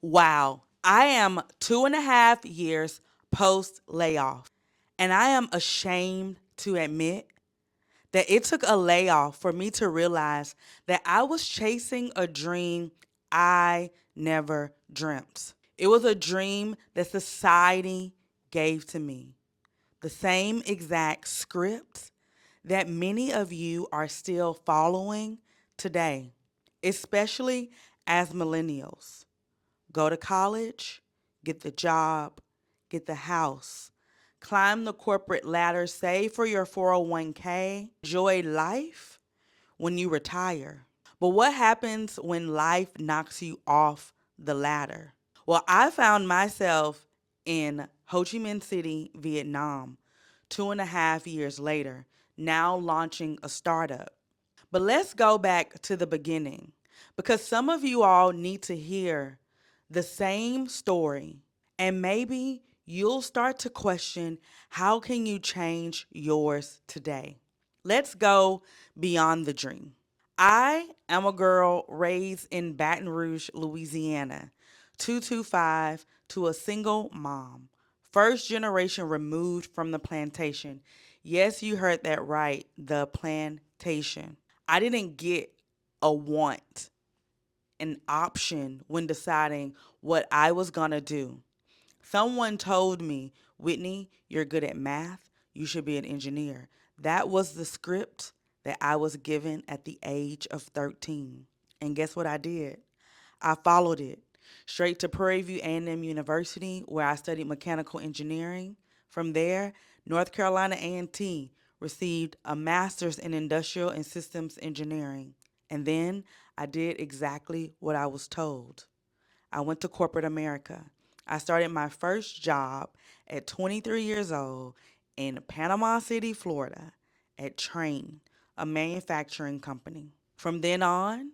Wow, I am 2.5 years post layoff, and I am ashamed to admit that it took a layoff for me to realize that I was chasing a dream I never dreamt. It was a dream that society gave to me, the same exact script that many of you are still following today, especially as millennials. Go to college, get the job, get the house, climb the corporate ladder, save for your 401k, enjoy life when you retire. But what happens when life knocks you off the ladder? Well, I found myself in Ho Chi Minh City, Vietnam, 2.5 years later, now launching a startup. But let's go back to the beginning because some of you all need to hear the same story, and maybe you'll start to question how can you change yours today. Let's go beyond the dream. I am a girl raised in Baton Rouge, Louisiana, 225 to a single mom, first generation removed from the plantation. Yes, you heard that right, the plantation. I didn't get a want, an option when deciding what I was going to do. Someone told me, Whitney, you're good at math. You should be an engineer. That was the script that I was given at the age of 13. And guess what I did? I followed it straight to Prairie View A&M University, where I studied mechanical engineering. From there, North Carolina A&T received a master's in industrial and systems engineering. And then I did exactly what I was told. I went to corporate America. I started my first job at 23 years old in Panama City, Florida, at Train, a manufacturing company. From then on,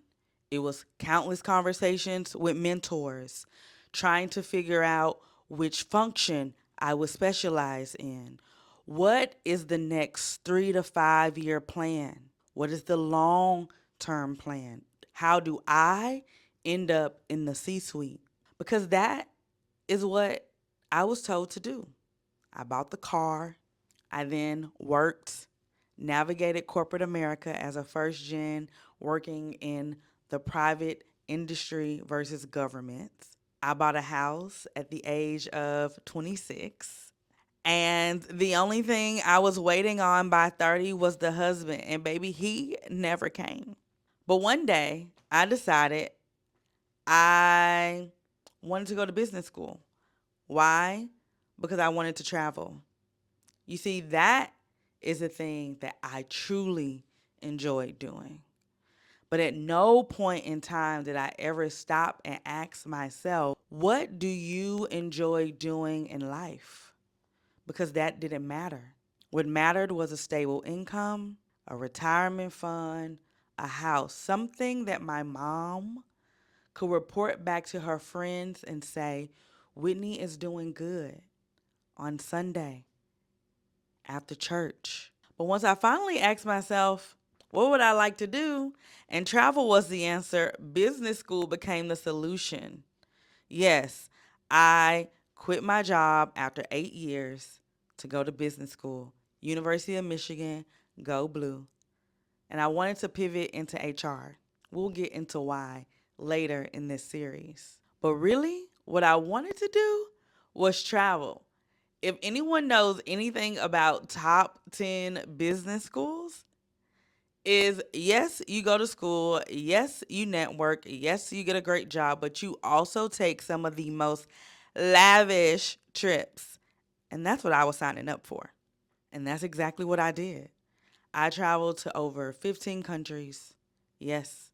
it was countless conversations with mentors, trying to figure out which function I would specialize in. What is the next 3 to 5 year plan? What is the long term plan? How do I end up in the C suite? Because that is what I was told to do. I bought the car. I then worked, navigated corporate America as a first gen, working in the private industry versus government. I bought a house at the age of 26. And the only thing I was waiting on by 30 was the husband. And baby, he never came. But one day I decided I wanted to go to business school. Why? Because I wanted to travel. You see, that is a thing that I truly enjoyed doing. But at no point in time did I ever stop and ask myself, what do you enjoy doing in life? Because that didn't matter. What mattered was a stable income, a retirement fund, a house, something that my mom could report back to her friends and say, Whitney is doing good on Sunday after church. But once I finally asked myself, what would I like to do? And travel was the answer. Business school became the solution. Yes, I quit my job after 8 years to go to business school. University of Michigan, go blue. And I wanted to pivot into HR. We'll get into why later in this series. But really, what I wanted to do was travel. If anyone knows anything about top 10 business schools, is yes, you go to school, yes, you network, yes, you get a great job, but you also take some of the most lavish trips. And that's what I was signing up for. And that's exactly what I did. I traveled to over 15 countries. Yes,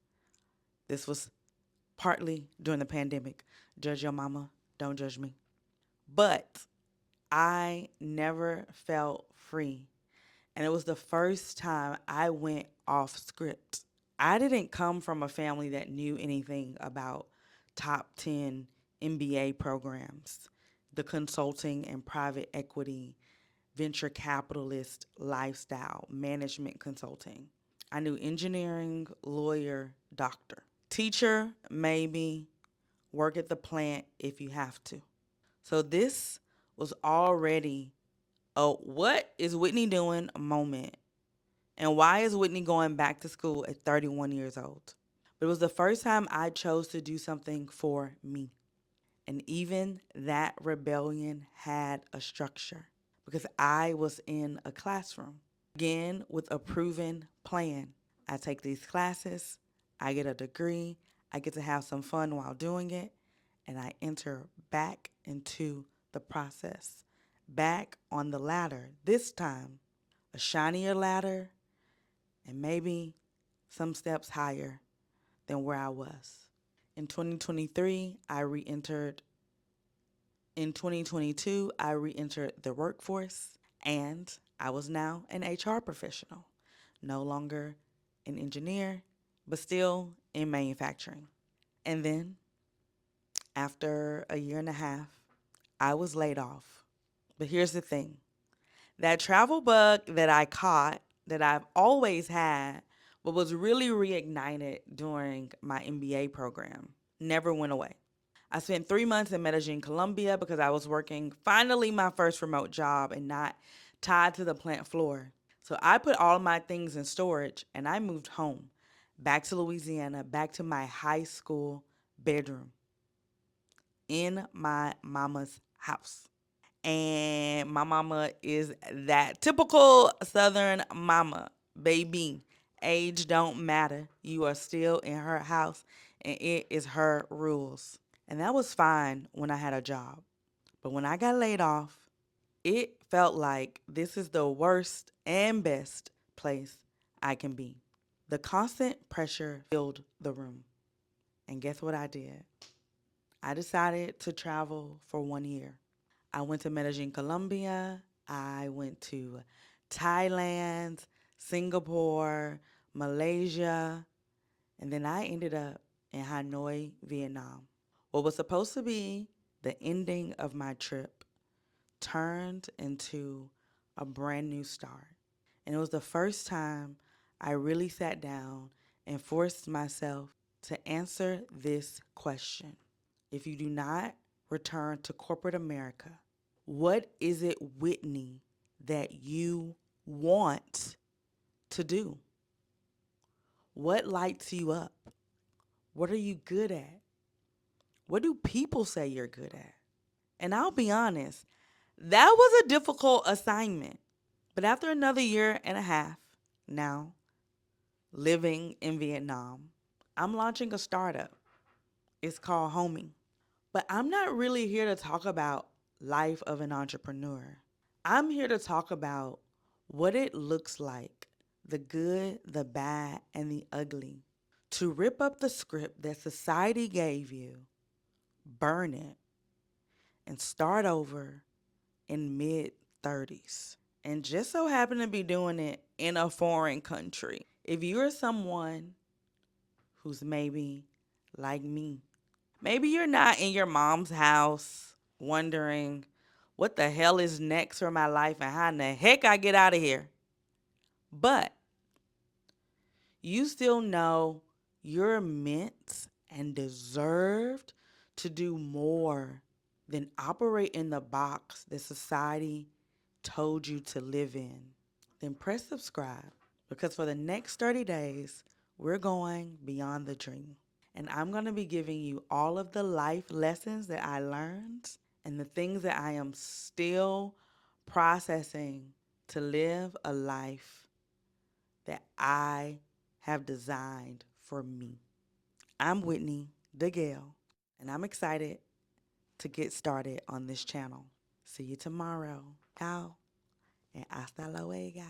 this was partly during the pandemic. Judge your mama, don't judge me. But I never felt free. And it was the first time I went off script. I didn't come from a family that knew anything about top 10 MBA programs, the consulting and private equity, venture capitalist lifestyle, management consulting. I knew engineering, lawyer, doctor. Teacher, maybe. Work at the plant if you have to. So this was already a what is Whitney doing moment. And why is Whitney going back to school at 31 years old? But it was the first time I chose to do something for me. And even that rebellion had a structure because I was in a classroom, again, with a proven plan. I take these classes, I get a degree, I get to have some fun while doing it, and I enter back into the process, back on the ladder, this time a shinier ladder and maybe some steps higher than where I was. In 2023, I re entered. In 2022, I re entered the workforce and I was now an HR professional, no longer an engineer, but still in manufacturing. And then, after a year and a half, I was laid off. But here's the thing, that travel bug that I caught, that I've always had, but was really reignited during my MBA program, never went away. I spent 3 months in Medellin, Colombia because I was working finally my first remote job and not tied to the plant floor. So I put all of my things in storage and I moved home, back to Louisiana, back to my high school bedroom in my mama's house. And my mama is that typical Southern mama, baby. Age don't matter. You are still in her house and it is her rules. And that was fine when I had a job. But when I got laid off, it felt like this is the worst and best place I can be. The constant pressure filled the room. And guess what I did? I decided to travel for 1 year. I went to Medellin, Colombia. I went to Thailand, Singapore, Malaysia, and then I ended up in Hanoi, Vietnam. What was supposed to be the ending of my trip turned into a brand new start. And it was the first time I really sat down and forced myself to answer this question. If you do not return to corporate America, what is it, Whitney, that you want to do? What lights you up? What are you good at? What do people say you're good at? And I'll be honest, that was a difficult assignment. But after another year and a half now living in Vietnam, I'm launching a startup. It's called Homing. But I'm not really here to talk about life of an entrepreneur. I'm here to talk about what it looks like, the good, the bad, and the ugly. To rip up the script that society gave you, burn it, and start over in mid 30s. And just so happen to be doing it in a foreign country. If you're someone who's maybe like me, maybe you're not in your mom's house wondering what the hell is next for my life and how in the heck I get out of here. But you still know you're meant and deserved to do more than operate in the box that society told you to live in. Then press subscribe because for the next 30 days, we're going beyond the dream. And I'm going to be giving you all of the life lessons that I learned and the things that I am still processing to live a life that I have designed for me. I'm Whitney DeGale, and I'm excited to get started on this channel. See you tomorrow. Ciao, and hasta luego.